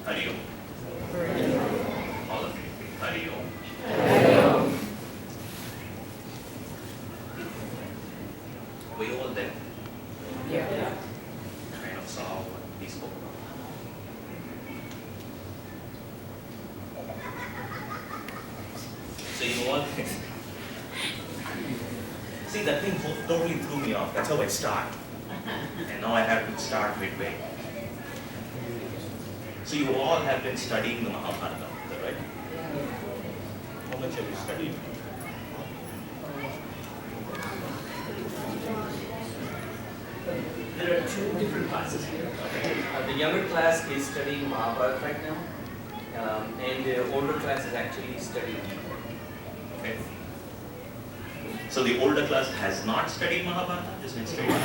Hari Om. All of you. Hari Om. Were you all there? Yeah. Kind of saw what we spoke about. So you all see, that thing totally threw me off. That's how I start. And now I have to start midway. So you all have been studying the Mahabharata, is that right? How much have you studied? There are two different classes here. The younger class is studying Mahabharata right now, and the older class is actually studying. Okay. So the older class has not studied Mahabharata, just been studying.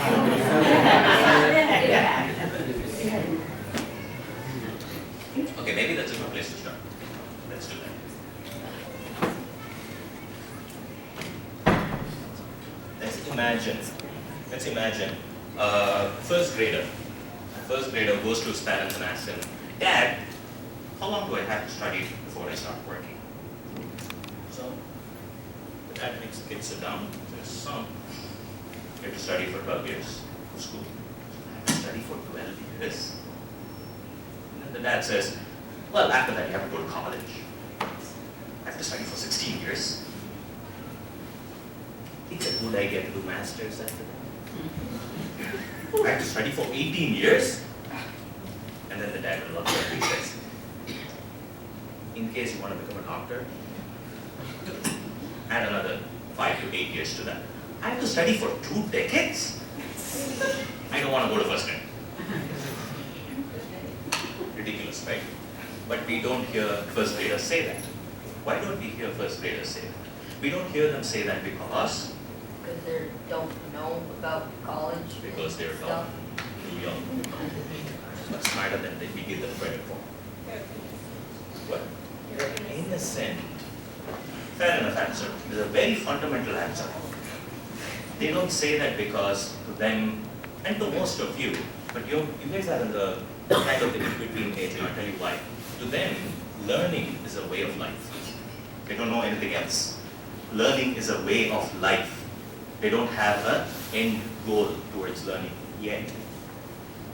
Okay, maybe that's a good place to start. Let's do that. Let's imagine first grader. First grader goes to his parents and asks him, Dad, how long do I have to study before I start working? So the dad makes the kid sit down and says, son, you have to study for 12 years of school. I have to study for 12 years. And then the dad says, well, after that you have to go to college. I have to study for 16 years. It's a good idea to do masters after that. I have to study for 18 years. And then the dad will look at me and says, in case you want to become a doctor, add another 5 to 8 years to that. I have to study for 2 decades? I don't want to go to first grade. Ridiculous, right? But we don't hear first graders say that. Why don't we hear first graders say that? We don't hear them say that because they don't know about college. Because they're stuff. too young, much smarter than we give them credit for. But they're innocent. Fair enough answer. It's a very fundamental answer. They don't say that because to them, and to most of you, but you guys are in the kind of the in-between age, and I'll tell you why. To them, learning is a way of life. They don't know anything else. Learning is a way of life. They don't have an end goal towards learning yet.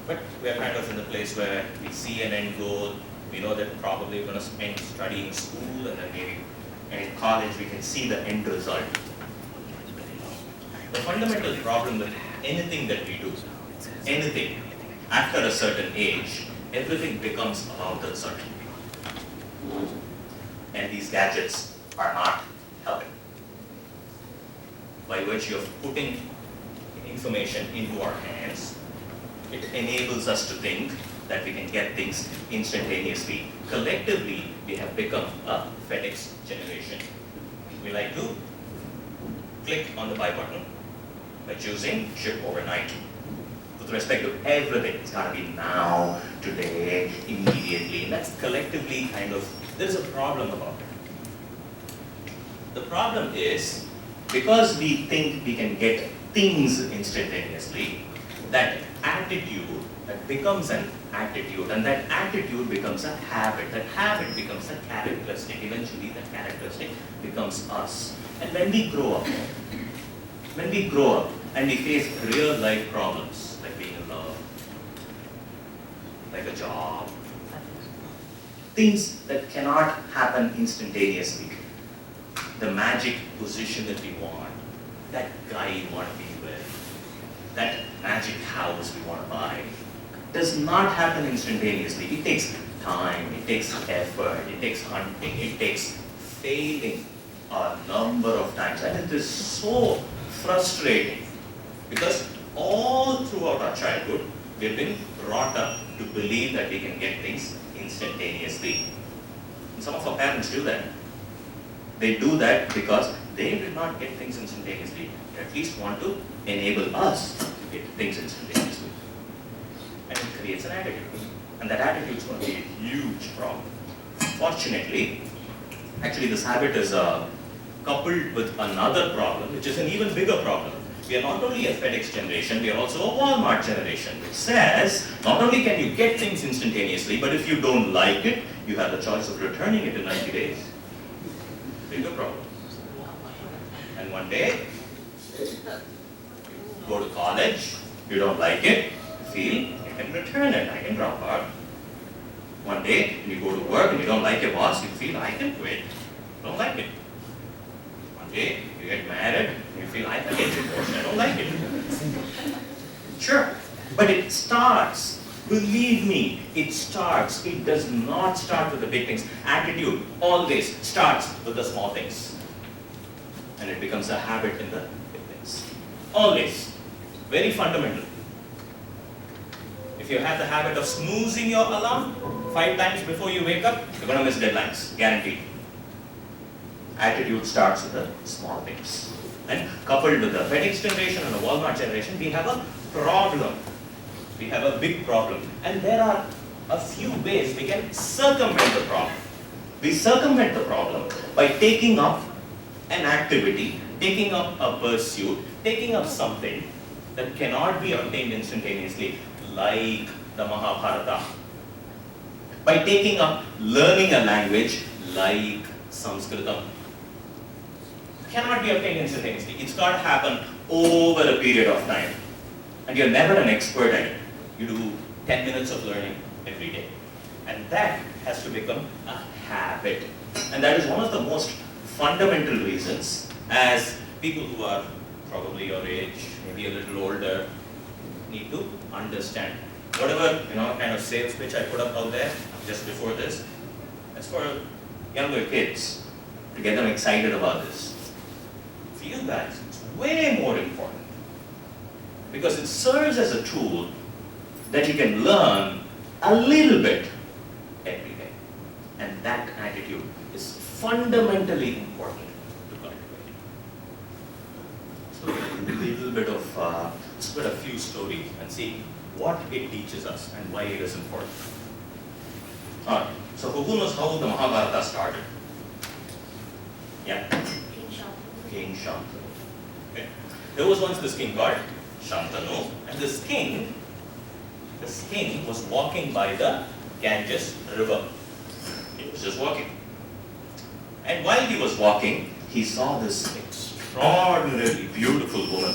But we are kind of in the place where we see an end goal. We know that probably we're going to spend studying school, and then maybe in college we can see the end result. The fundamental problem with anything that we do, anything, after a certain age, everything becomes about the result. And these gadgets are not helping. By virtue of putting information into our hands, it enables us to think that we can get things instantaneously. Collectively, we have become a FedEx generation. We like to click on the buy button by choosing ship overnight. With respect to everything, it's got to be now, today, immediately. And that's collectively kind of, there's a problem about it. The problem is, because we think we can get things instantaneously, that attitude that becomes an attitude, and that attitude becomes a habit. That habit becomes a characteristic. Eventually, that characteristic becomes us. And when we grow up and we face real life problems, like being in love, like a job, things that cannot happen instantaneously, the magic position that we want, that guy you want to be with, that magic house we want to buy, does not happen instantaneously. It takes time, it takes effort, it takes hunting, it takes failing a number of times. And it is so frustrating because all throughout our childhood, we've been brought up to believe that we can get things instantaneously. And some of our parents do that. They do that because they did not get things instantaneously. They at least want to enable us to get things instantaneously. And it creates an attitude. And that attitude is going to be a huge problem. Fortunately, actually this habit is coupled with another problem, which is an even bigger problem. We are not only a FedEx generation, we are also a Walmart generation, which says not only can you get things instantaneously, but if you don't like it, you have the choice of returning it in 90 days. Bigger problem. And one day, go to college, you don't like it, feel you can return it, I can drop out. One day, when you go to work and you don't like your boss, you feel I can quit, don't like it. One day, you get married, and you feel I can get divorced, I don't like it. Sure, but it starts, believe me, it starts. It does not start with the big things. Attitude always starts with the small things. And it becomes a habit in the big things. Always. Very fundamental. If you have the habit of snoozing your alarm 5 times before you wake up, you're going to miss deadlines, guaranteed. Attitude starts with the small things. And coupled with the FedEx generation and the Walmart generation, we have a problem. We have a big problem. And there are a few ways we can circumvent the problem. We circumvent the problem by taking up an activity, taking up a pursuit, taking up something that cannot be obtained instantaneously, like the Mahabharata. By taking up learning a language like Sanskritam. Cannot be obtained instantaneously. It's got to happen over a period of time. And you're never an expert at it. You do 10 minutes of learning every day. And that has to become a habit. And that is one of the most fundamental reasons, as people who are probably your age, maybe a little older, need to understand. Whatever kind of sales pitch I put up out there just before this, that's for younger kids, to get them excited about this. For you guys, it's way more important, because it serves as a tool that you can learn a little bit every day. And that attitude is fundamentally important to cultivate. So a little bit of, let's put a few stories and see what it teaches us and why it is important. Alright, so who knows how the Mahabharata started? Yeah? King Shantanu. Okay. There was once this king called Shantanu, and this king was walking by the Ganges river. He was just walking. And while he was walking, he saw this extraordinarily beautiful woman.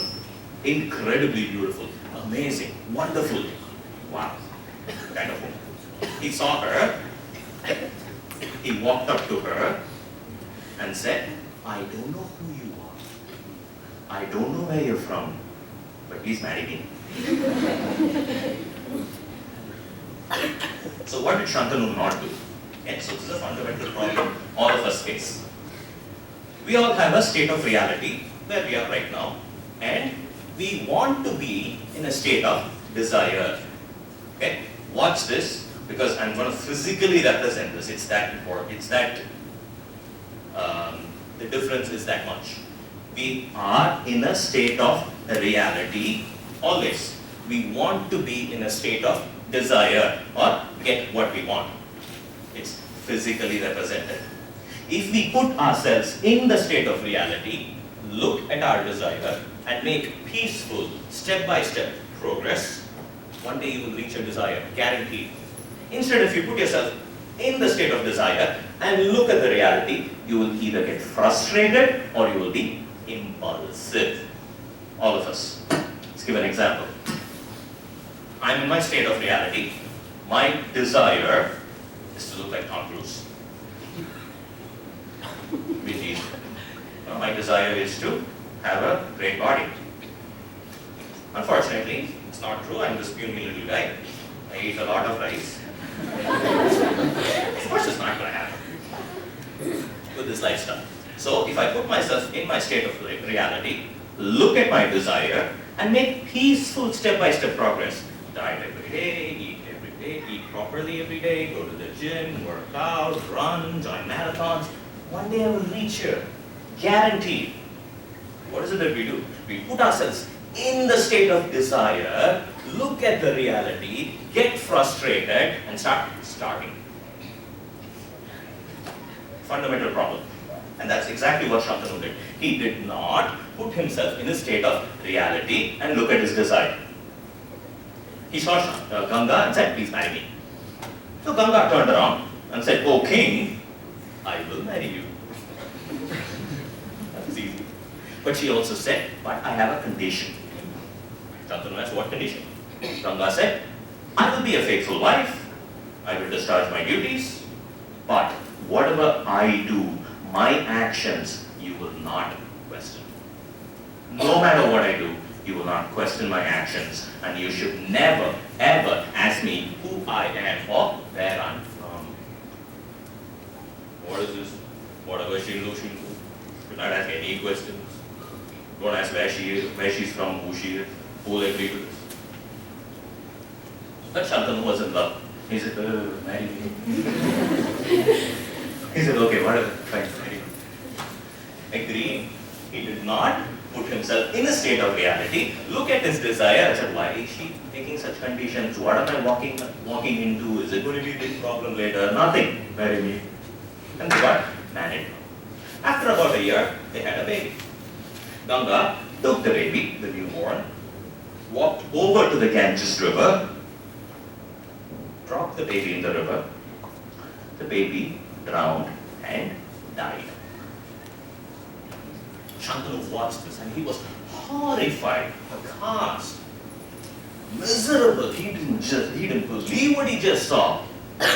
Incredibly beautiful, amazing, wonderful. Wow, kind of woman. He saw her, he walked up to her and said, I don't know who you are. I don't know where you're from, but please marry me. So what did Shantanu not do? Okay, so this is a fundamental problem all of us face. We all have a state of reality where we are right now, and we want to be in a state of desire. Okay, watch this, because I'm going to physically represent this. It's that important. It's that the difference is that much. We are in a state of reality always. We want to be in a state of desire or get what we want. It's physically represented. If we put ourselves in the state of reality, look at our desire, and make peaceful, step-by-step progress, one day you will reach your desire, guaranteed. Instead, if you put yourself in the state of desire and look at the reality, you will either get frustrated or you will be impulsive. All of us. Let's give an example. I'm in my state of reality. My desire is to look like Tom Cruise. My desire is to have a great body. Unfortunately, it's not true. I'm this puny little guy. I eat a lot of rice. Of course it's not going to happen with this lifestyle. So if I put myself in my state of reality, look at my desire, and make peaceful step-by-step progress. Diet every day, eat properly every day, go to the gym, work out, run, join marathons. One day I will reach here. Guaranteed. What is it that we do? We put ourselves in the state of desire, look at the reality, get frustrated, and start starting. Fundamental problem. And that's exactly what Shantanu did. He did not put himself in a state of reality and look at his desire. He saw Ganga and said, please marry me. So Ganga turned around and said, oh king, I will marry you. That was easy. But she also said, but I have a condition. Shantanu asked, what condition? Ganga said, I will be a faithful wife. I will discharge my duties. But whatever I do, my actions, you will not question. No matter what I do, you will not question my actions. And you should never, ever ask me who I am or where I'm from. What is this? Whatever she'll do, she'll do. Do not ask any questions. Don't ask where she is, where she's from, who she is, who will agree to this. But Shantanu was in love. He said, marry me. He said, okay, whatever, fine, marry me. Agreeing, he did not put himself in a state of reality, look at his desire and said, why is she making such conditions? What am I walking into? Is it going to be a big problem later? Nothing, marry me. And they got married. After about a year, they had a baby. Ganga took the baby, the newborn, walked over to the Ganges river, dropped the baby in the river. The baby drowned and died. Shantanu watched this and he was horrified, aghast, miserable. He didn't believe what he just saw.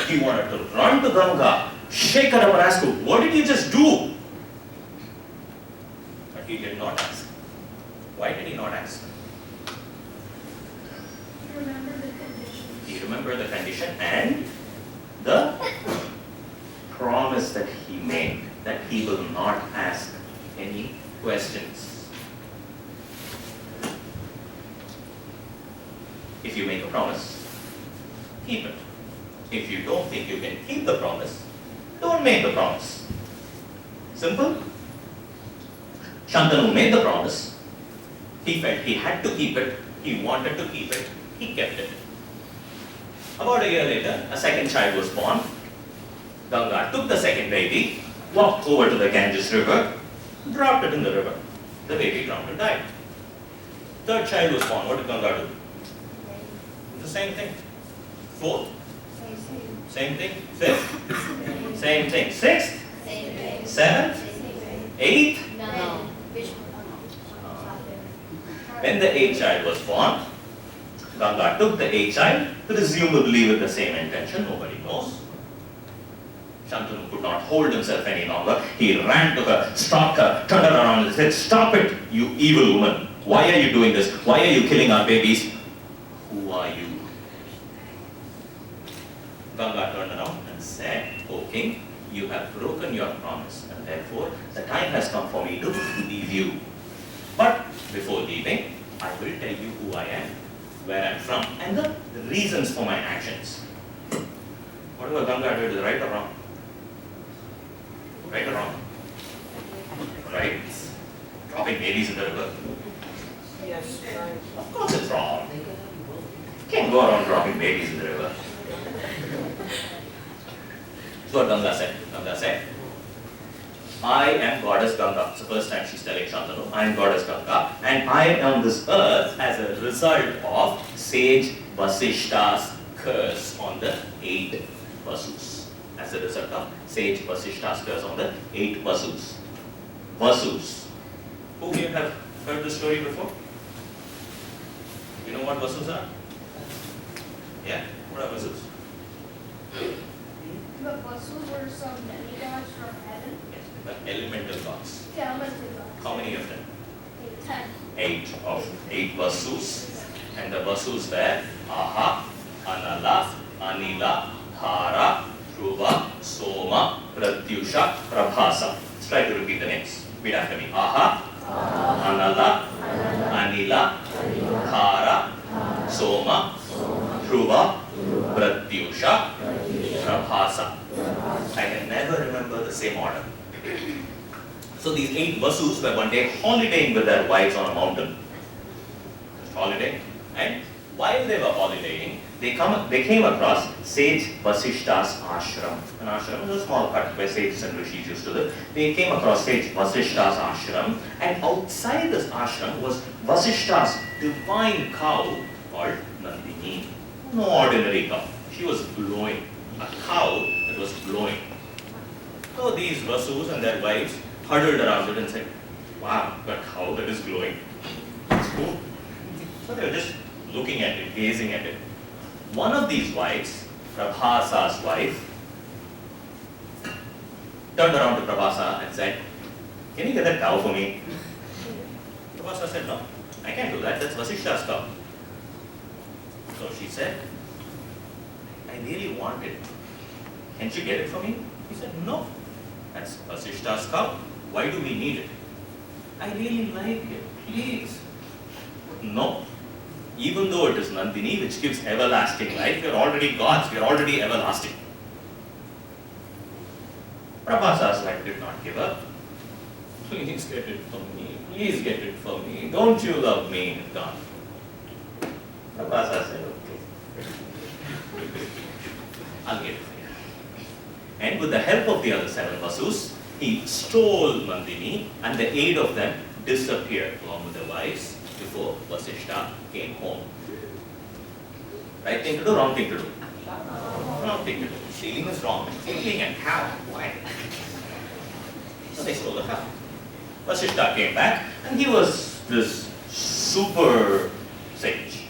He wanted to run to Ganga, shake her up and ask her, what did you just do? But he did not ask. Why did he not ask? He remembered the condition and the promise that he made, that he will not ask any questions. If you make a promise, keep it. If you don't think you can keep the promise, don't make the promise. Simple. Shantanu made the promise. He felt he had to keep it. He wanted to keep it. He kept it. About a year later, a second child was born. Ganga took the second baby, walked over to the Ganges river, dropped it in the river. The baby drowned and died. Third child was born. What did Ganga do? The same thing. Fourth? Same thing. Fifth? Same thing. Sixth? Seventh? Eighth? No. When the eighth child was born, Ganga took the eighth child, presumably with the same intention, nobody knows. Shantanu could not hold himself any longer. He ran to her, stopped her, turned her around and said, stop it, you evil woman. Why are you doing this? Why are you killing our babies? Who are you? Ganga turned around and said, O king, you have broken your promise and therefore the time has come for me to leave you. But before leaving, I will tell you who I am, where I am from and the reasons for my actions. Whatever Ganga did is right or wrong? Right or wrong? Right? Dropping babies in the river? Yes, right. Of course it's wrong. Can't go around dropping babies in the river. So what Ganga said? Ganga said, I am goddess Ganga. It's the first time she's telling Shantanu, I am goddess Ganga and I am on this earth as a result of sage Vasishta's curse on the 8 Vasus. As a result of sage Vasishta's curse on the 8 Vasus. Vasus. Who here have heard this story before? You know what Vasus are? Yeah? What are Vasus? But Vasus were some demigods from heaven. Yes, the elemental gods. Elemental gods. How many of them? 10. 8 of 8 Vasus. And the Vasus were Aha, Anala, Anila, Dhara, Dhruva, Soma, Pratyusha, Prabhasa. Let's try to repeat the names. Repeat after me. Aha, Anala, Anila, Dhara, Soma, Dhruva, Pratyusha, Prabhasa. I can never remember the same order. So these 8 Vasus were one day holidaying with their wives on a mountain. Just holiday. And while they were holidaying, they came across sage Vasishta's ashram. An ashram is a small hut where sages and rishis used to live. They came across sage Vasishta's ashram, and outside this ashram was Vasishta's divine cow called Nandini. No ordinary cow. She was glowing. A cow that was glowing. So these Vasus and their wives huddled around it and said, wow, a cow that is glowing. It's cool. So they were just looking at it, gazing at it. One of these wives, Prabhasa's wife, turned around to Prabhasa and said, can you get that cow for me? Prabhasa said, no, I can't do that. That's Vasishta's cow. So she said, I really want it. Can't you get it for me? He said, no. That's Vasishta's cow. Why do we need it? I really like it. Please. No. Even though it is Nandini, which gives everlasting life, we are already gods, we are already everlasting. Prabhasa's wife did not give up. Please get it for me. Please get it for me. Don't you love me? God. Prabhasa said, okay. I'll get it for you. And with the help of the other 7 Vasus, he stole Nandini, and the 8 of them disappeared along with their wives before Vasishta came home. Right thing to do, wrong thing to do? Wrong thing to do. Stealing is wrong. Stealing a cow. Why? So they stole the cow. Vasishta came back, and he was this super sage.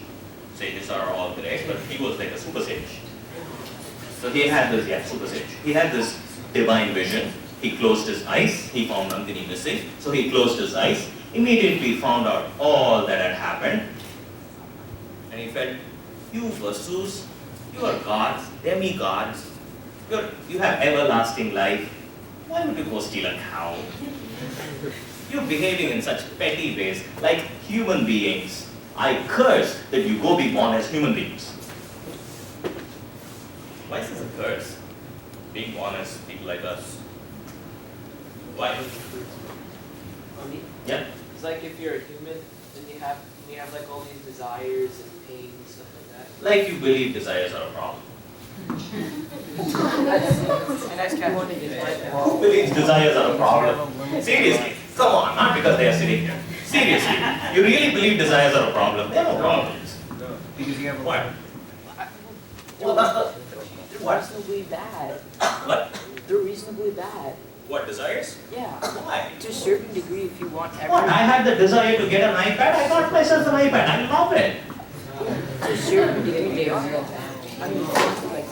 Sages are all great, but he was like a super sage. So he had this, super sage. He had this divine vision. He closed his eyes. He found Nandini missing. So he closed his eyes. Immediately found out all that had happened. And he felt, you Vasus, you are gods, demigods. You have everlasting life. Why would you go steal a cow? You're behaving in such petty ways, like human beings. I curse that you go be born as human beings. Why is this a curse? Being born as people like us. Why? Yeah? It's like if you're a human, then you have like all these desires and pains, stuff like that. Like you believe desires are a problem. And that's kind of Who believes desires are a problem? Seriously. Come on, not because they are sitting here. Seriously. You really believe desires are a problem? They are no problems. Because you have a What? Well, they're What? reasonably bad. What? They're reasonably bad. What, desires? Yeah. Why? To a certain degree, if you want What? I had the desire to get an iPad. I got myself an iPad. I love it. To a certain degree, they are. I mean, like,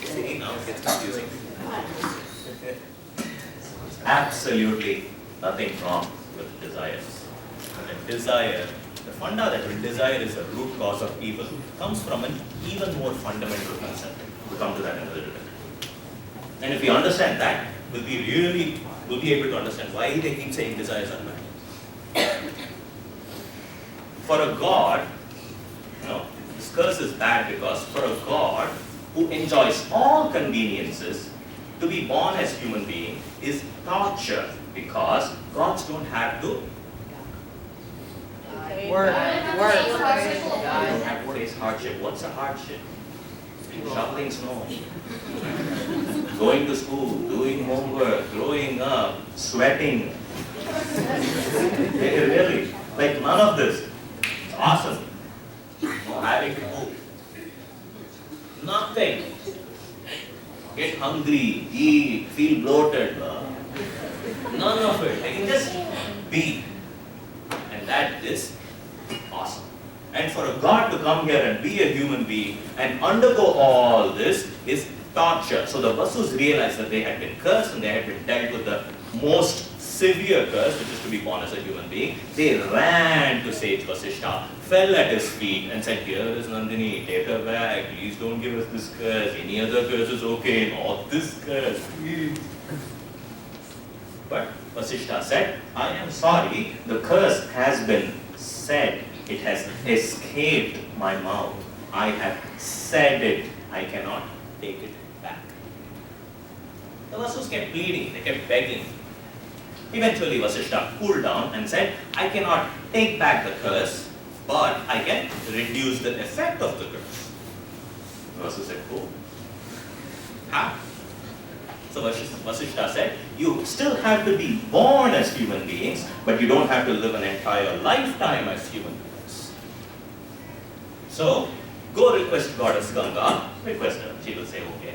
See, now it gets confusing. Absolutely nothing wrong with desires. And desire, the funda that desire is the root cause of evil, comes from an even more fundamental concept. We'll come to that in a little bit. And if we understand that, we'll be able to understand why they keep saying desires are bad. For a god, this curse is bad because for a god who enjoys all conveniences, to be born as human being is torture because gods don't have to Work. They don't have to face hardship. What's a hardship? Shoveling snow, going to school, doing homework, growing up, sweating. Really, like none of this. It's awesome. No having to move. Nothing. Get hungry, eat, feel bloated. None of it. They can just be. And that is awesome. And for a god to come here and be a human being and undergo all this is torture. So the Vasus realized that they had been cursed and they had been dealt with the most severe curse, which is to be born as a human being. They ran to sage Vasishta, fell at his feet and said, here is Nandini, take her back, please don't give us this curse, any other curse is okay, not this curse, please. But Vasishta said, I am sorry, the curse has been said. It has escaped my mouth. I have said it. I cannot take it back. The Vasus kept pleading, they kept begging. Eventually Vasishtha cooled down and said, I cannot take back the curse, but I can reduce the effect of the curse. Vasu said, cool. How? So Vasishtha said, you still have to be born as human beings, but you don't have to live an entire lifetime as human beings. So, go request Goddess Ganga, request her. She will say, okay,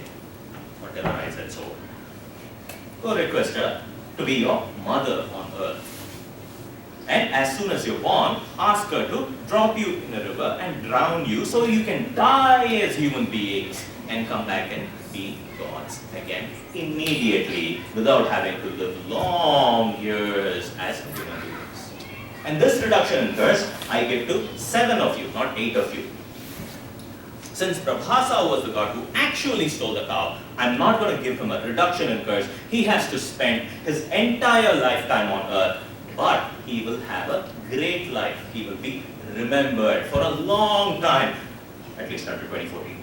whatever I said so. Go request her to be your mother on earth. And as soon as you're born, ask her to drop you in a river and drown you so you can die as human beings and come back and be gods again immediately without having to live long years as human beings. And this reduction in curse, I give to 7 of you, not 8 of you. Since Prabhasa was the god who actually stole the cow, I'm not going to give him a reduction in curse. He has to spend his entire lifetime on earth, but he will have a great life. He will be remembered for a long time, at least after 2014.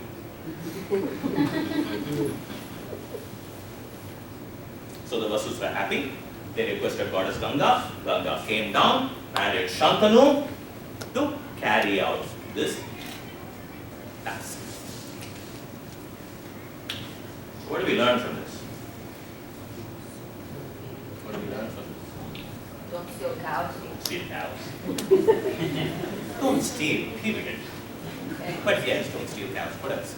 So the Vasus were happy. They requested Goddess Ganga. Ganga came down, married Shantanu to carry out this task. What do we learn from this? What do we learn from this? Don't steal cows. Don't steal cows. Don't steal, period. Okay. But yes, don't steal cows. What else?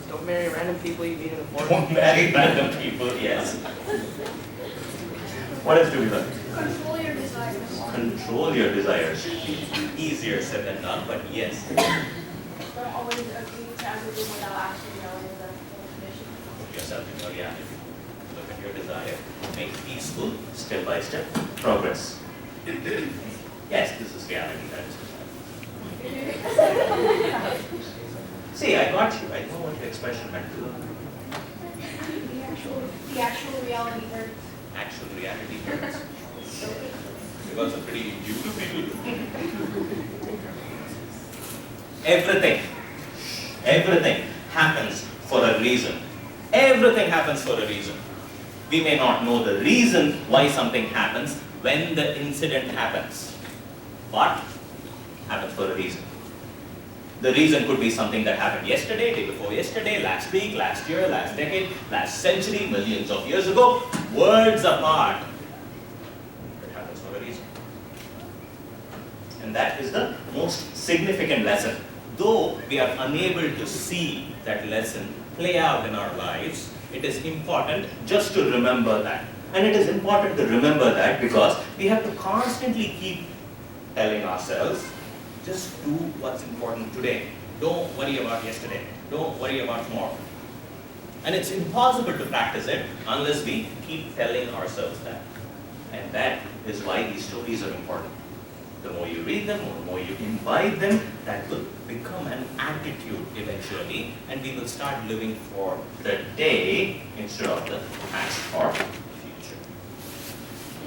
Don't marry random people you meet in the forest. Don't marry random people, yes. What else do we learn? Control your desires. Control your desires. Easier said than done, but yes. Don't always agree to everything without actually knowing the definition. Put yourself in your reality. Look at your desire. Make peaceful, step by step progress. Yes, this is reality. That is desire. See, I got you. I know what your expression meant to. The actual reality hurts. Actual reality hurts. It was a pretty beautiful. Everything happens for a reason. Everything happens for a reason. We may not know the reason why something happens when the incident happens, but happens for a reason. The reason could be something that happened yesterday, day before yesterday, last week, last year, last decade, last century, millions of years ago, worlds apart. It happens for a reason. And that is the most significant lesson. Though we are unable to see that lesson play out in our lives, it is important just to remember that. And it is important to remember that because we have to constantly keep telling ourselves, just do what's important today. Don't worry about yesterday. Don't worry about tomorrow. And it's impossible to practice it unless we keep telling ourselves that. And that is why these stories are important. The more you read them, the more you imbibe them, that will become an attitude eventually, and we will start living for the day instead of the past or future.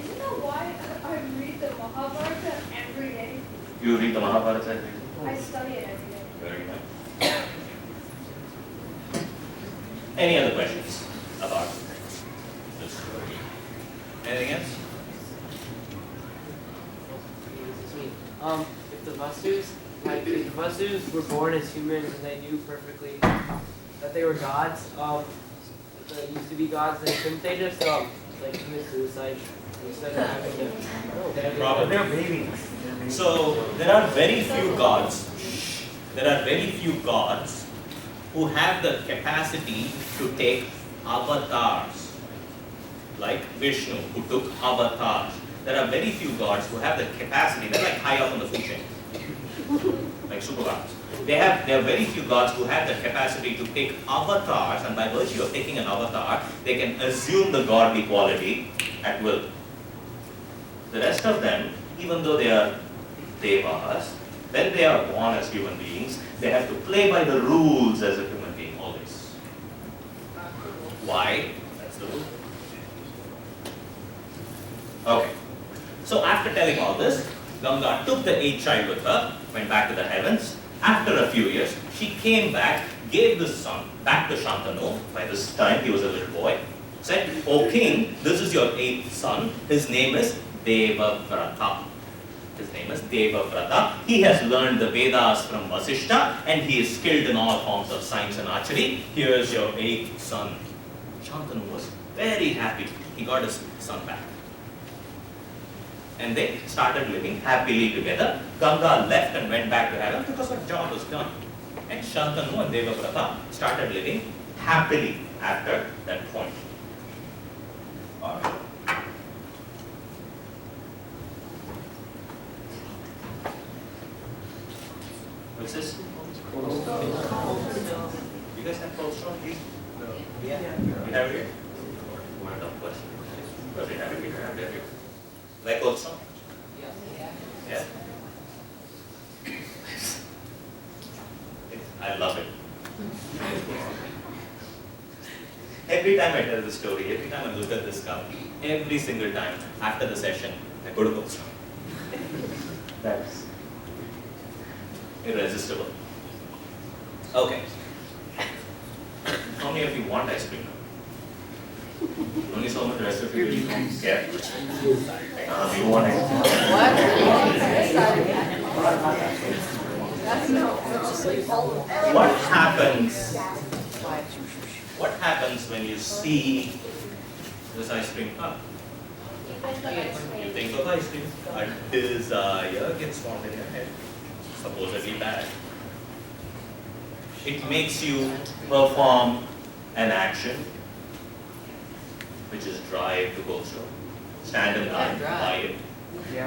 Isn't that why I read the Mahabharata every day? You read the Mahabharata every day? I study it every day. Very nice. Any other questions about this story? Anything else? If the Vasus were born as humans and they knew perfectly that they were gods, that used to be gods, then couldn't they just commit suicide instead of having to? Probably. They're babies. So there are very few gods. There are very few gods who have the capacity to take avatars, like Vishnu, who took avatars. There are very few gods who have the capacity. They're like high up on the food chain, like super gods. There are very few gods who have the capacity to take avatars, and by virtue of taking an avatar, they can assume the godly quality at will. The rest of them, even though they are devas, when they are born as human beings, they have to play by the rules as a human being always. Why? That's the rule. Okay. So after telling all this, Ganga took the 8th child with her, went back to the heavens. After a few years, she came back, gave the son back to Shantanu. By this time, he was a little boy. Said, "O king, this is your 8th son. His name is Devavrata. His name is Devavrata. He has learned the Vedas from Vasishta and he is skilled in all forms of science and archery. Here is your 8th son." Shantanu was very happy. He got his son back. And they started living happily together. Ganga left and went back to heaven because her job was done. And Shantanu and Devavrata started living happily after that point. Alright. What's this? You guys have cold stone, please? Yeah. You have it here? One of question. Does it have it here? Have it here? Like cold stone? Yeah. I love it. Every time I tell the story, every time I look at this cup, every single time after the session, I go to cold stone. That's irresistible. Okay. How many of you want ice cream now? Only so much, the rest of you will care. You want ice cream? What happens when you see this ice cream cup? You think of ice cream. A desire gets formed in your head. Supposedly bad. It makes you perform an action, which is drive to go slow. Stand in line, buy it.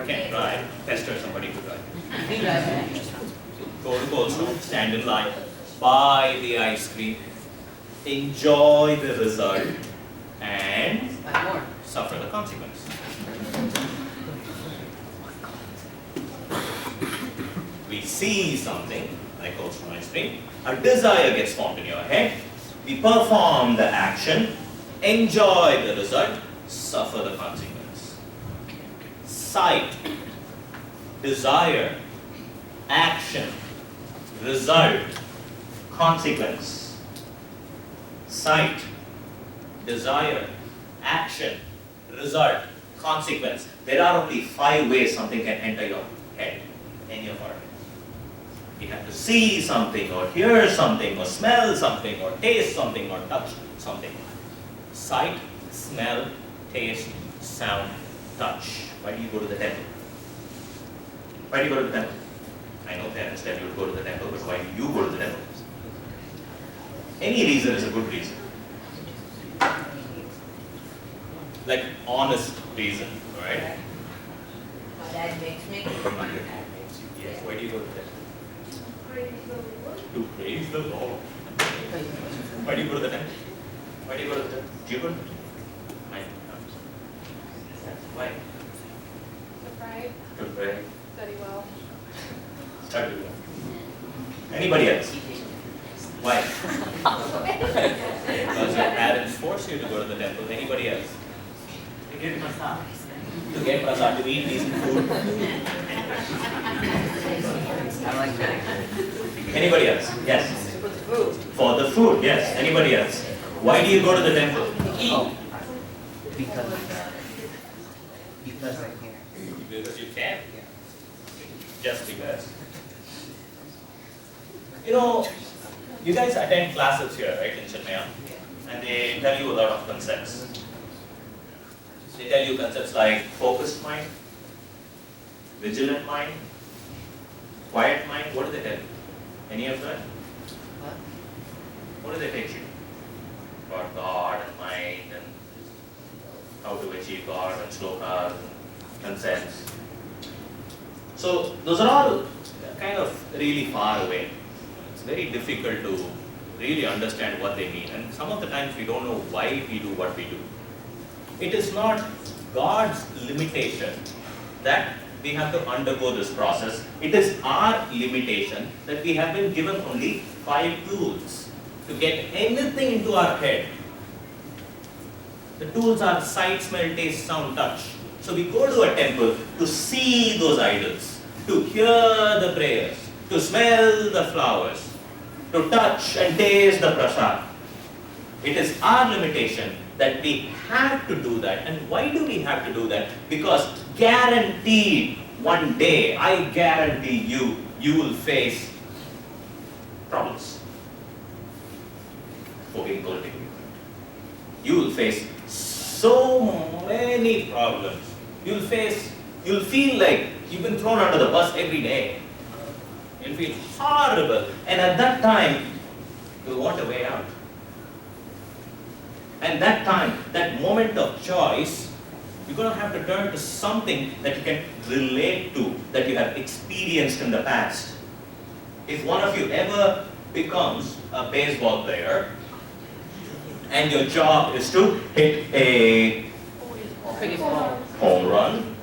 Can't drive, pester somebody to drive. Go to Cold Stone, stand in line, buy the ice cream, enjoy the result, and suffer the consequence. We see something, like Cold Stone ice cream, a desire gets formed in your head, we perform the action, enjoy the result, suffer the consequence. Sight, desire, action, result, consequence. Sight, desire, action, result, consequence. There are only 5 ways something can enter your head, any of our head. You have to see something, or hear something, or smell something, or taste something, or touch something. Sight, smell, taste, sound, touch. Why do you go to the temple? Why do you go to the temple? I know parents tell you to go to the temple, but why do you go to the temple? Any reason is a good reason. Like honest reason, right? My dad makes me. Yes. Why do you go to the temple? Praise the Lord. To praise the Lord. Why do you go to the temple? Why do you go to the temple? Do you go to the temple? I Why? To pray, To pray. study well. Start with that. Anybody else? Why? Because your parents force you to go to the temple. Anybody else? To get prasad. To get prasad, to eat decent food. I like that. Anybody else? Yes. For the food. For the food, yes. Anybody else? Why do you go to the temple? Eat. Because I can. Because you can. Just because. You know, you guys attend classes here, right, in Chinmaya? And they tell you a lot of concepts. They tell you concepts like focused mind, vigilant mind, quiet mind. What do they tell you? Any of that? What do they teach you? About God and mind and how to achieve God and slokas and concepts. So those are all kind of really far away. It's very difficult to really understand what they mean, and some of the times we don't know why we do what we do. It is not God's limitation that we have to undergo this process. It is our limitation that we have been given only 5 tools to get anything into our head. The tools are sight, smell, taste, sound, touch. So we go to a temple to see those idols, to hear the prayers, to smell the flowers, to touch and taste the prasad. It is our limitation that we have to do that. And why do we have to do that? Because guaranteed, one day, I guarantee you, you will face problems. For being politically correct. You will face so many problems. You'll feel like you've been thrown under the bus every day. You'll feel horrible. And at that time, you'll want a way out. And that time, that moment of choice, you're going to have to turn to something that you can relate to, that you have experienced in the past. If one of you ever becomes a baseball player, and your job is to hit a home run,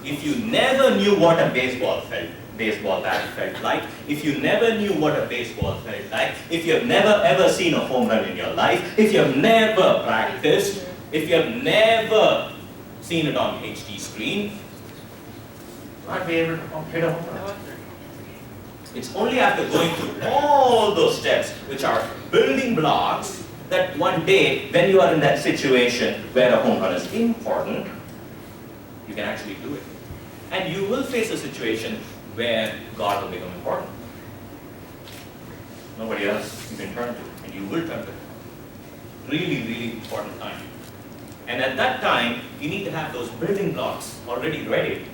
if you never knew what a baseball bat felt like, if you never knew what a baseball felt like, if you have never ever seen a home run in your life, if you have never practiced, if you have never seen it on HD screen, you might be able to hit a home run. It's only after going through all those steps, which are building blocks, that one day, when you are in that situation where a home run is important, you can actually do it. And you will face a situation where God will become important. Nobody else you can turn to, and you will turn to. Really, really important time. And at that time, you need to have those building blocks already ready.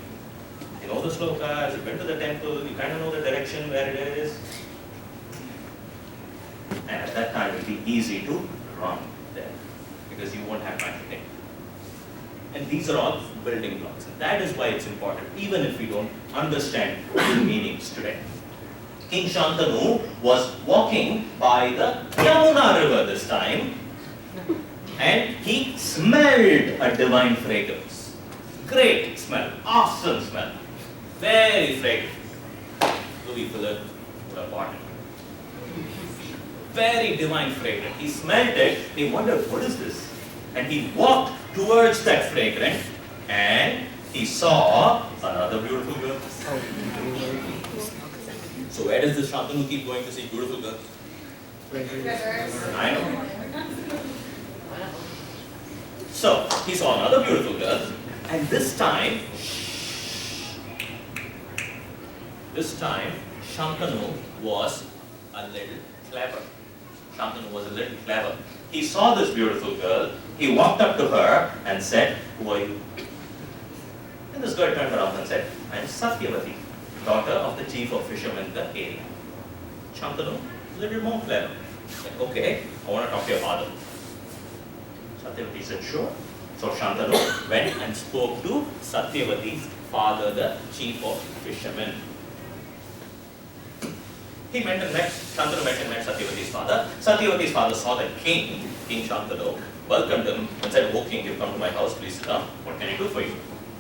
You know the slokas, you've been to the temple, you kind of know the direction where it is. And at that time, it will be easy to run there, because you won't have time to think. And these are all building blocks. And that is why it's important, even if we don't understand the meanings today. King Shantanu was walking by the Yamuna river this time, and he smelled a divine fragrance. Great smell, awesome smell, very fragrant. Louis Philippe would have bought it. Very divine fragrance. He smelled it, he wondered, what is this? And he walked towards that fragrance, and he saw another beautiful girl. So where does this Shantanu keep going to see beautiful girls? I know. So he saw another beautiful girl, and this time Shantanu was a little clever. Shantanu was a little clever. He saw this beautiful girl, he walked up to her and said, "Who are you?" And this girl turned around and said, "I am Satyavati, daughter of the chief of fishermen in the area." Shantanu, a little more clever. Said, "Okay, I want to talk to your father." Satyavati said, "Sure." So Shantanu went and spoke to Satyavati's father, the chief of fishermen. Shantanu met and met Satyavati's father. Satyavati's father saw the king, King Shantanu, welcomed him and said, "Oh king, you've come to my house, please sit down. What can I do for you?"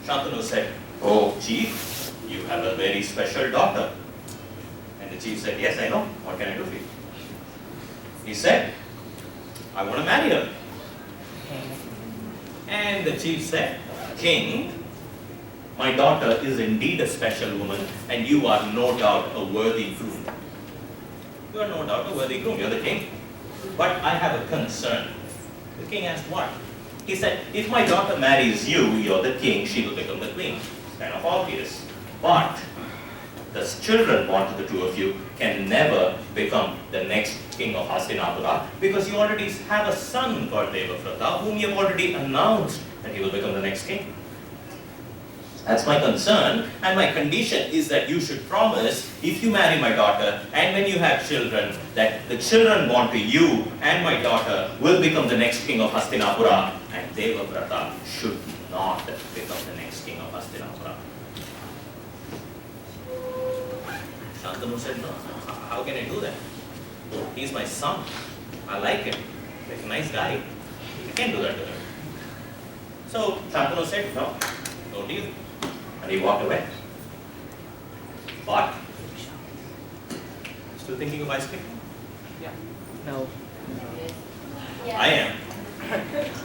Shantanu said, "Oh chief, you have a very special daughter." And the chief said, "Yes, I know. What can I do for you?" He said, "I want to marry her." And the chief said, "King, my daughter is indeed a special woman, and you are no doubt a worthy groom. You are no doubt a worthy groom, you're the king. But I have a concern." The king asked, "What?" He said, "If my daughter marries you, you're the king, she will become the queen." It's kind of obvious. But the children born to the two of you can never become the next king of Hastinapura, because you already have a son called Devavrata, whom you have already announced that he will become the next king. That's my concern, and my condition is that you should promise, if you marry my daughter, and when you have children, that the children born to you and my daughter will become the next king of Hastinapura, and Devavrata should not become the next king of Hastinapura." Shantanu said, "No, how can I do that? He's my son. I like him. He's a nice guy. I can't do that to him." So Shantanu said, "No, no deal." And he walked away. But, still thinking of ice cream? Yeah. No. I am.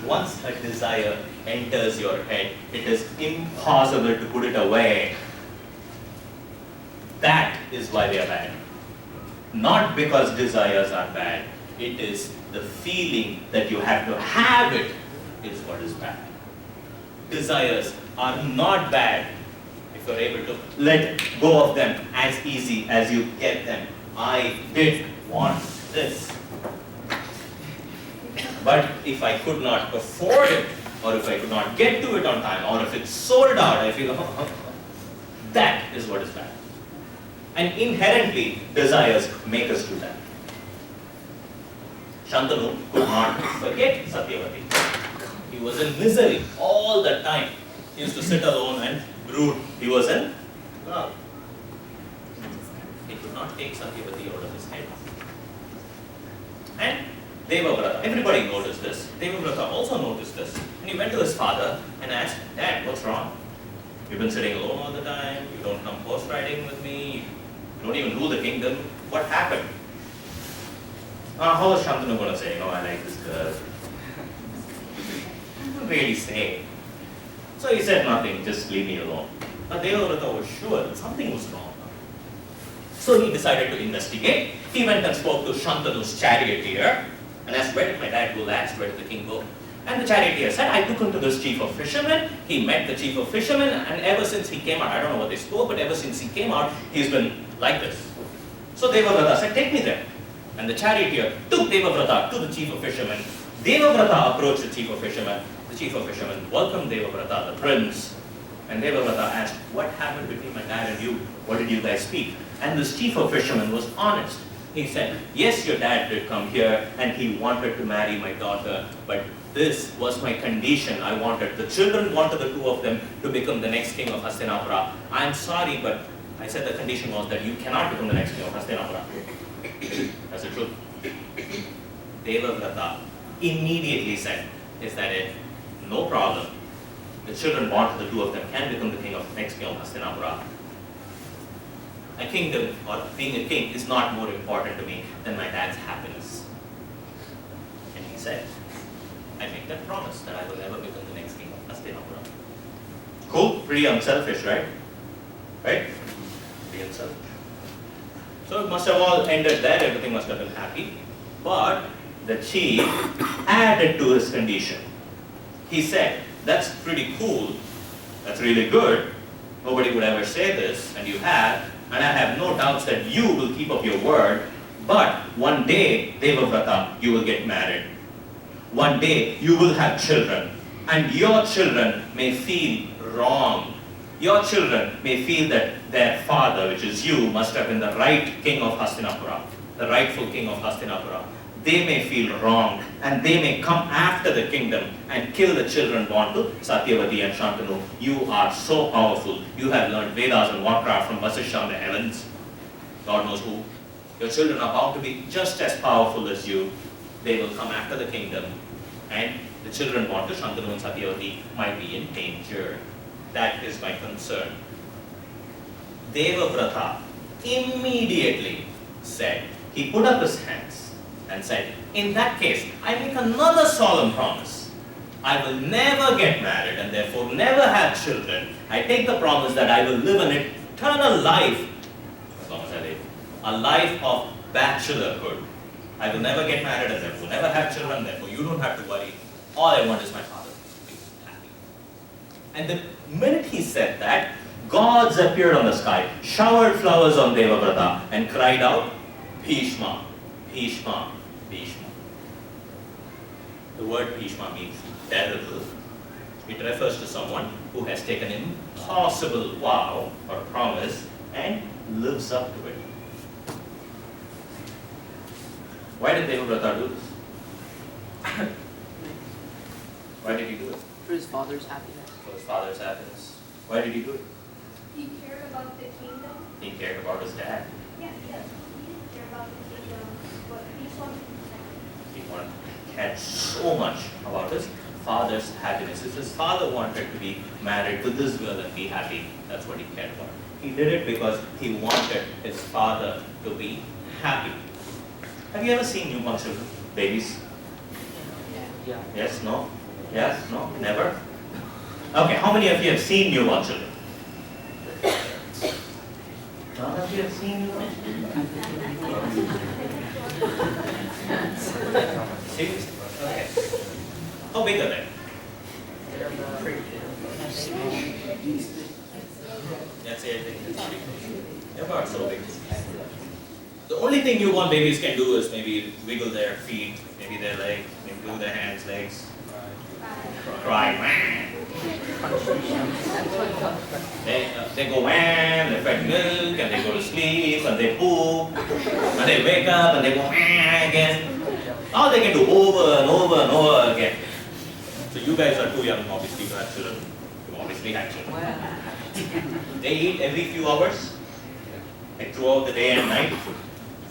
Once a desire enters your head, it is impossible to put it away. That is why they are bad. Not because desires are bad, It is the feeling that you have to have it is what is bad. Desires are not bad if you're able to let go of them as easy as you get them. I did want this. But if I could not afford it, or if I could not get to it on time, or if it's sold out, I feel, that is what is bad. And inherently, desires make us do that. Shantanu could not forget Satyavati. He was in misery all the time. He used to sit alone and brood. He was in love. He could not take Satyavati out of his head. And Devavrata, everybody noticed this. Devavrata also noticed this. And he went to his father and asked, Dad, what's wrong? You've been sitting alone all the time. You don't come horse riding with me. You don't even rule the kingdom. What happened? How was Shantanu going to say, I like this girl? He didn't really say. So he said nothing, just leave me alone. But Devavrata was sure that something was wrong. So he decided to investigate. He went and spoke to Shantanu's charioteer and asked, where did my dad go last? Where did the king go? And the charioteer said, I took him to this chief of fishermen. He met the chief of fishermen, and ever since he came out, I don't know what they spoke, but ever since he came out, he's been like this. So Devavrata said, take me there. And the charioteer took Devavrata to the chief of fishermen. Devavrata approached the chief of fishermen. The chief of fishermen welcomed Devavrata, the prince. And Devavrata asked, what happened between my dad and you? What did you guys speak? And this chief of fishermen was honest. He said, yes, your dad did come here and he wanted to marry my daughter, but this was my condition. I wanted, the children wanted the two of them to become the next king of Hastinapura. I'm sorry, but I said the condition was that you cannot become the next king of Hastinapura. That's the truth. Devavrata immediately said, is that it? No problem. The children born to the two of them can become the next king of Hastinapura. A kingdom, or being a king, is not more important to me than my dad's happiness. And he said, I make that promise that I will never become the next king of Hastinapura. Cool, pretty unselfish, right? Right? Pretty unselfish. So it must have all ended there, everything must have been happy. But the chief added to his condition. He said, that's pretty cool, that's really good, nobody would ever say this, and you have, and I have no doubts that you will keep up your word, but one day, Devavrata, you will get married. One day, you will have children, and your children may feel wrong. Your children may feel that their father, which is you, must have been the right king of Hastinapura, the rightful king of Hastinapura. They may feel wrong, and they may come after the kingdom and kill the children born to Satyavati and Shantanu. You are so powerful. You have learned Vedas and Warcraft from Vasishtha in the heavens. God knows who. Your children are bound to be just as powerful as you. They will come after the kingdom, and the children born to Shantanu and Satyavati might be in danger. That is my concern. Devavrata immediately said, he put up his hands and said, in that case, I make another solemn promise. I will never get married and therefore never have children. I take the promise that I will live an eternal life, as long as I live, a life of bachelorhood. I will never get married and therefore never have children, therefore you don't have to worry. All I want is my father to be happy. And the minute he said that, gods appeared on the sky, showered flowers on Devavrata, and cried out, Bhishma, Bhishma, Bhishma. The word Bhishma means terrible. It refers to someone who has taken an impossible vow or promise and lives up to it. Why did Devavrata do this? Why did he do it? For his father's happiness. For his father's happiness. Why did he do it? He cared about the kingdom. He cared about his dad. Yeah, he does. He didn't care about the kingdom, but he just wanted to protect it. He cared so much about his father's happiness. If his father wanted to be married to this girl and be happy, that's what he cared about. He did it because he wanted his father to be happy. Have you ever seen newborn children? Babies? Yeah. Yes? No? Yes? No? Never? Okay, how many of you have seen newborn children? None of you have seen newborn children? Seriously? Okay. How big are they? That's it. They're about so big. The only thing newborn babies can do is maybe wiggle their feet, maybe their legs, maybe move their hands, legs, cry. They go wham, they fetch milk, and they go to sleep, and they poop, and they wake up, and they go wham again. All they can do over and over and over again. So you guys are too young, obviously, to have children. You obviously have children. They eat every few hours, like throughout the day and night.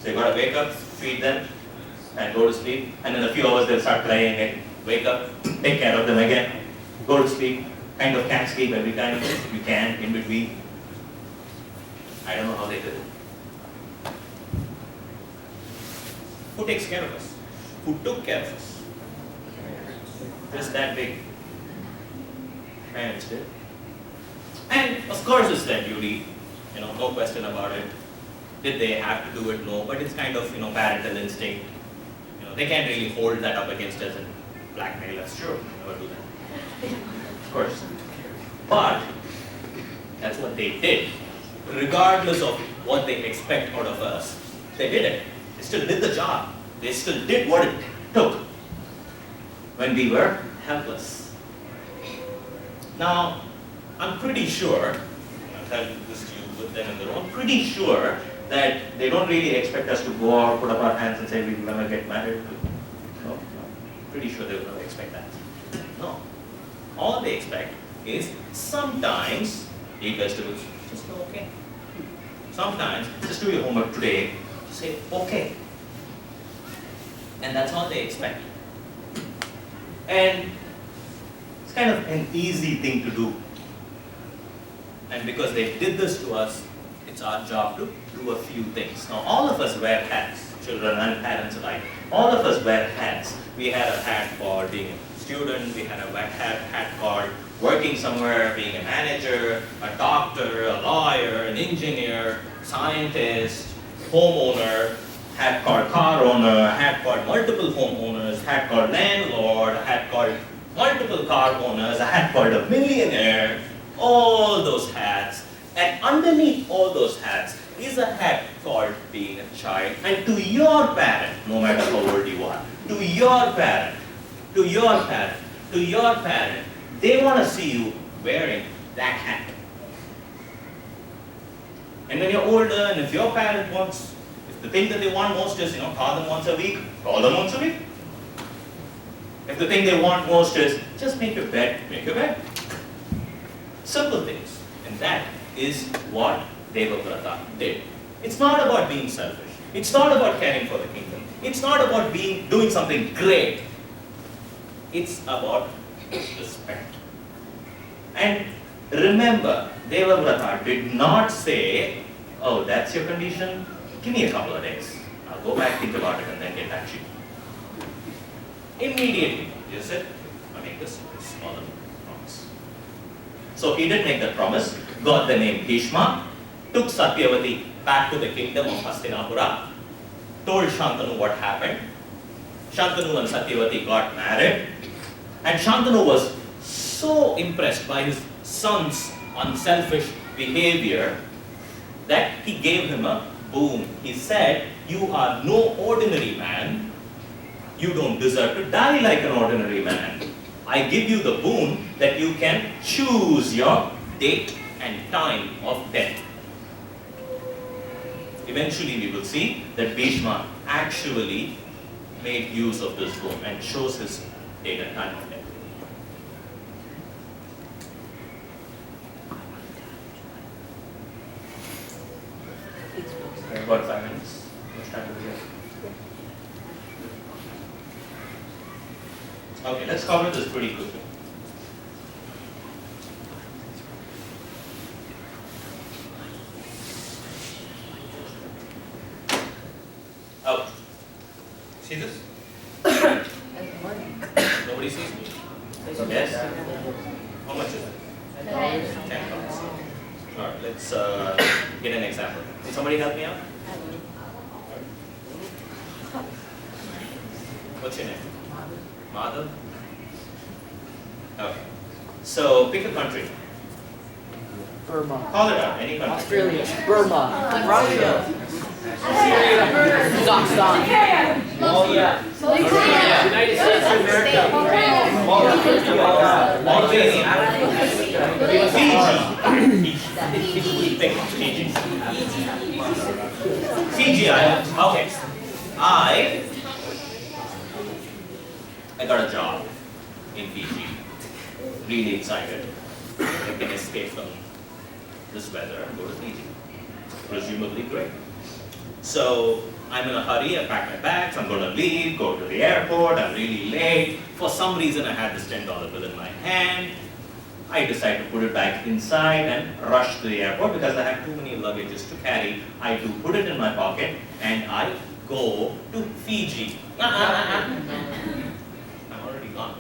So you gotta wake up, feed them, and go to sleep. And in a few hours they'll start crying again. Wake up, take care of them again, go to sleep. Kind of can't sleep every time you can in between. I don't know how they do it. Who takes care of us? Who took care of us? Just that big. Parents did. And of course it's their duty, no question about it. Did they have to do it? No, but it's kind of, parental instinct. They can't really hold that up against us and blackmail us. Sure, never do that. Of course. But that's what they did. Regardless of what they expect out of us, they did it. They still did the job. They still did what it took when we were helpless. Now, I'm pretty sure, I'll tell this to you with them in the room, I'm pretty sure that they don't really expect us to go out, put up our hands and say we will never get married. No. Pretty sure they will never expect that. No. All they expect is sometimes eat vegetables, just go okay. Sometimes just do your homework today, say okay. And that's all they expect. And it's kind of an easy thing to do. And because they did this to us, it's our job to do a few things. Now all of us wear hats, children and parents alike. All of us wear hats. We had a hat for being a student, we had a hat called working somewhere, being a manager, a doctor, a lawyer, an engineer, scientist, homeowner, hat called car owner, hat called multiple homeowners, hat called landlord, a hat called multiple car owners, a hat called a millionaire, all those hats. And underneath all those hats is a hat called being a child. And to your parent, no matter how old you are, to your parent, they want to see you wearing that hat. And when you're older, and if your parent wants, if the thing that they want most is, call them once a week, call them once a week. If the thing they want most is, just make your bed, make your bed. Simple things. And that is what Devabrata did. It's not about being selfish. It's not about caring for the kingdom. It's not about doing something great. It's about respect. And remember, Devabrata did not say, oh, that's your condition? Give me a couple of days. I'll go back, think about it, and then get back to you. Immediately, he said, I make this smaller promise. So he did make that promise, got the name Bhishma, took Satyavati back to the kingdom of Hastinapura, told Shantanu what happened. Shantanu and Satyavati got married, and Shantanu was so impressed by his son's unselfish behavior that he gave him a boon. He said, you are no ordinary man. You don't deserve to die like an ordinary man. I give you the boon that you can choose your date and time of death. Eventually we will see that Bhishma actually made use of this boon and chose his date and time of death. About 5 minutes. Much time do we have? Okay, let's cover this pretty quickly. Oh, see this? Nobody sees me? Yes? How much is it? $10. Alright, let's get an example. Can somebody help me out? What's your name? Madhav? Okay. So pick a country. Burma. Call it out. Any country. Australia. Burma. Russia. Kazakhstan. Mongolia. United States of America. Albania. Fiji. Pick Fiji. Fiji Islands. Okay. I got a job in Fiji. Really excited. I can escape from this weather and go to Fiji. Presumably great. So I'm in a hurry, I pack my bags, I'm going to leave, go to the airport, I'm really late. For some reason I had this $10 bill in my hand. I decide to put it back inside and rush to the airport because I had too many luggages to carry. I do put it in my pocket and I go to Fiji. I'm already gone.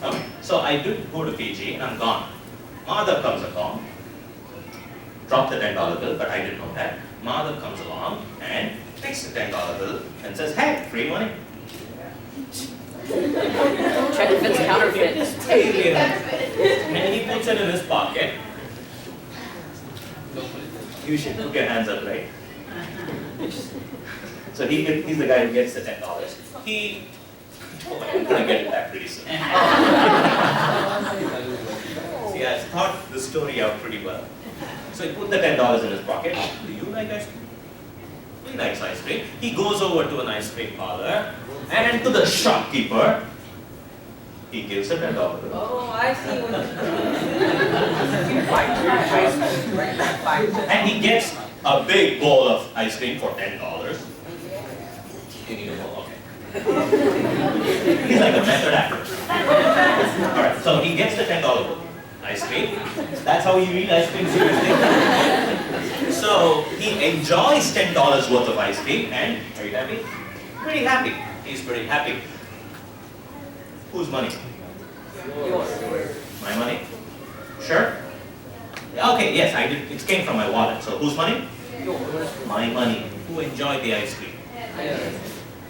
Okay, so I did go to Fiji and I'm gone. Madhav comes along, dropped the $10 bill, but I didn't know that. Madhav comes along and takes the $10 bill and says, hey, free money. Check if it's counterfeit. And he puts it in his pocket. You should put your hands up, right? So he's the guy who gets the $10. I'm going to get it back pretty soon. See, I thought the story out pretty well. So he put the $10 in his pocket. Do you like ice cream? He likes ice cream. He goes over to an ice cream parlor and to the shopkeeper, he gives a $10 bill. Oh, I see what And he gets a big bowl of ice cream for $10. You need a bowl, okay. He's like a method actor. Alright, so he gets the $10 ice cream. That's how you eat ice cream, seriously. So he enjoys $10 worth of ice cream and are you happy? Pretty happy. He's pretty happy. Whose money? Yours. My money? Sure? Okay, yes, I did. It came from my wallet. So whose money? Yours. My money. Who enjoyed the ice cream?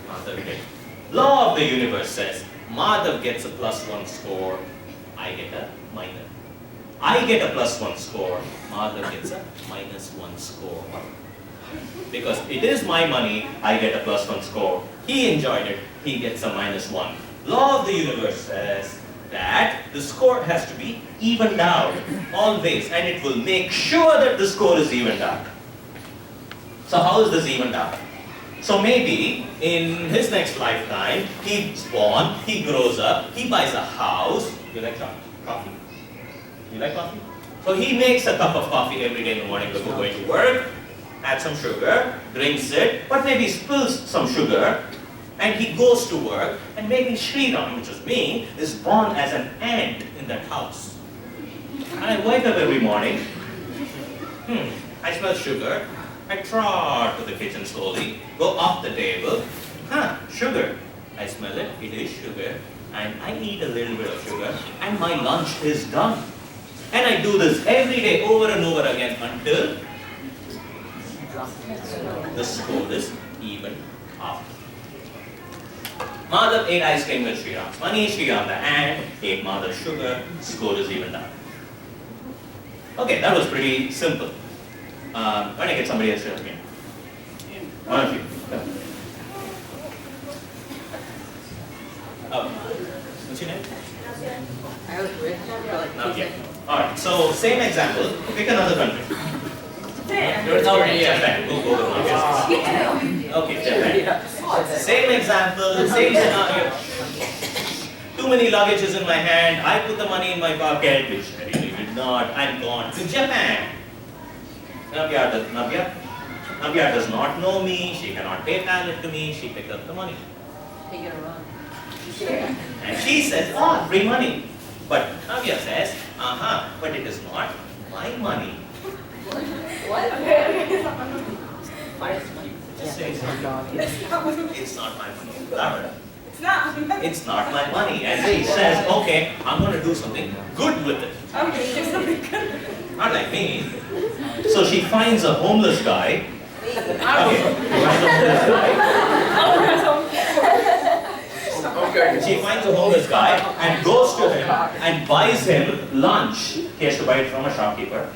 Madhav did. Law of the universe says, Madhav gets a +1 score, I get a minus. I get a +1 score, Madhav gets a -1 score. Because it is my money, I get a +1 score. He enjoyed it, he gets a -1. Law of the universe says that the score has to be evened out, always, and it will make sure that the score is evened out. So how is this evened out? So maybe in his next lifetime, he's born, he grows up, he buys a house. You like coffee? You like coffee? So he makes a cup of coffee every day in the morning before going to work, adds some sugar, drinks it, but maybe spills some sugar, and he goes to work, and maybe Sriram, which is me, is born as an ant in that house. And I wake up every morning, I smell sugar, I trot to the kitchen slowly, go off the table, sugar. I smell it, it is sugar, and I eat a little bit of sugar, and my lunch is done. And I do this every day over and over again until the score is even out. Madhav ate ice cream with Sriram's money, Sriram the ant, ate Madhav's sugar, score is even out. Okay, that was pretty simple. Why don't I get somebody else to help me? One of you. Oh, what's your name? I was rich, Navya. Alright, so same example, pick another country. Japan. Go with Navya. Okay, Japan. Same example, same scenario. Too many luggages in my hand, I put the money in my pocket, which I really did not, I'm gone to Japan. Navya does not know me, she cannot PayPal it to me, she picked up the money. Take it around. And she says, oh, free money. But Navya says, but it is not my money. What? Just say it's not my money. It's not my money. It's not. It's not my money. And he says, okay, I'm going to do something good with it. Okay, do something good. Not like me. So she finds a homeless guy. Okay, finds a homeless guy. She finds a homeless guy and goes to him and buys him lunch. He has to buy it from a shopkeeper.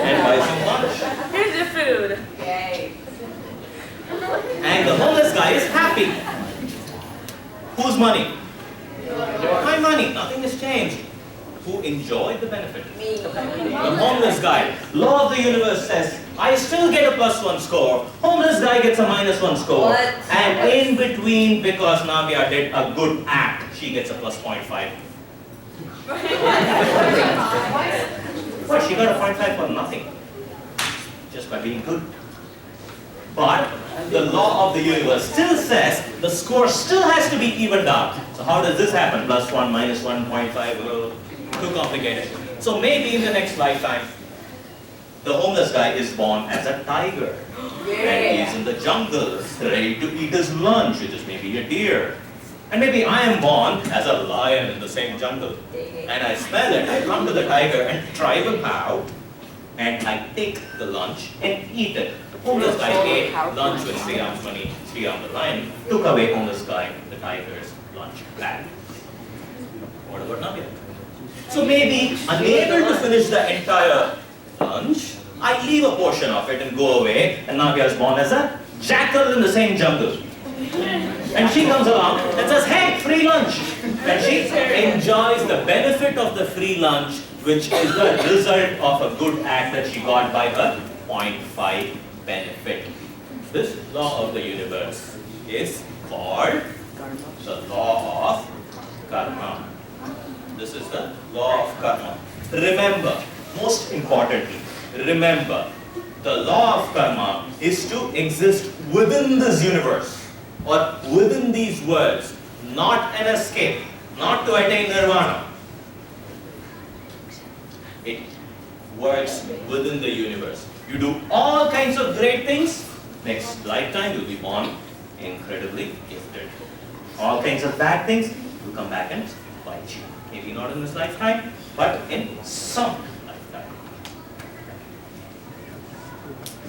And buys him lunch. Here's your food. Yay. And the homeless guy is happy. Whose money? My money. Nothing has changed. Who enjoyed the benefit? Me. The homeless guy. Law of the universe says, I still get a +1 score. Homeless guy gets a -1 score. What? And in between, because Navya did a good act, she gets a +0.5. But she got a 0.5 for nothing. Just by being good. But the law of the universe still says the score still has to be evened out. So how does this happen? +1, -1.5, too complicated. So maybe in the next lifetime, the homeless guy is born as a tiger. And he's in the jungle, ready to eat his lunch, which is maybe a deer. And maybe I am born as a lion in the same jungle. And I smell it, I come to the tiger and tribal bow, and I take the lunch and eat it. Homeless guy ate lunch with Sriram's money. Sriram the lion took away homeless guy, the tiger's lunch back. What about Navya? So maybe unable to finish the entire lunch, I leave a portion of it and go away, and Navya is born as a jackal in the same jungle. And she comes along and says, hey, free lunch. And she enjoys the benefit of the free lunch, which is the result of a good act that she got by her 0.5 benefit. This law of the universe is called the law of karma. This is the law of karma. Remember, most importantly, remember, the law of karma is to exist within this universe or within these worlds, not an escape, not to attain nirvana. It works within the universe. You do all kinds of great things, next lifetime you'll be born incredibly gifted. All kinds of bad things will come back and bite you. Maybe not in this lifetime, but in some lifetime.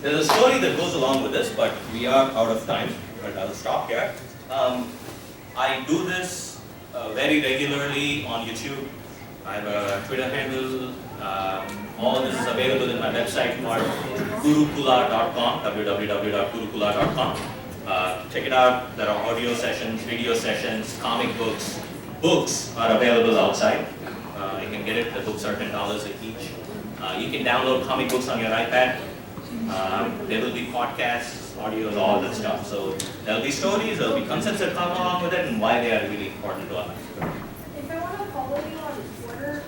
There's a story that goes along with this, but we are out of time, but I'll stop here. I do this very regularly on YouTube. I have a Twitter handle. All this is available in my website called gurukula.com, www.gurukula.com. Check it out. There are audio sessions, video sessions, comic books. Books are available outside. You can get it. The books are $10 each. You can download comic books on your iPad. There will be podcasts, audios, all that stuff. So there will be stories, there will be concepts that come along with it, and why they are really important to us. If I want to follow you on Twitter,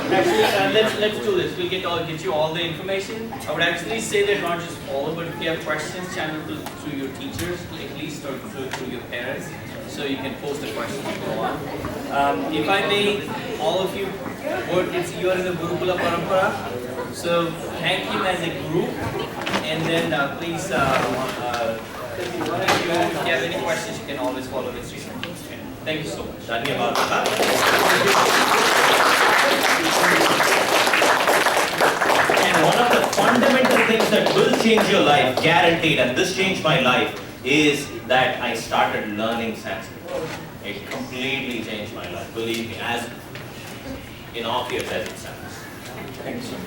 Actually, let's do this. We'll get you all the information. I would actually say that not just follow, but if you have questions, channel through your teachers, at least, or through your parents, so you can post the questions and go on. If I may, all of you, you are in the Gurukula Parampara, so thank him as a group, and then please, if you have any questions, you can always follow the Sriram. Thank you so much. Dhanyavad. And one of the fundamental things that will change your life, guaranteed, and this changed my life, is that I started learning Sanskrit. It completely changed my life, believe me, as innocuous as it sounds. Thank you so much.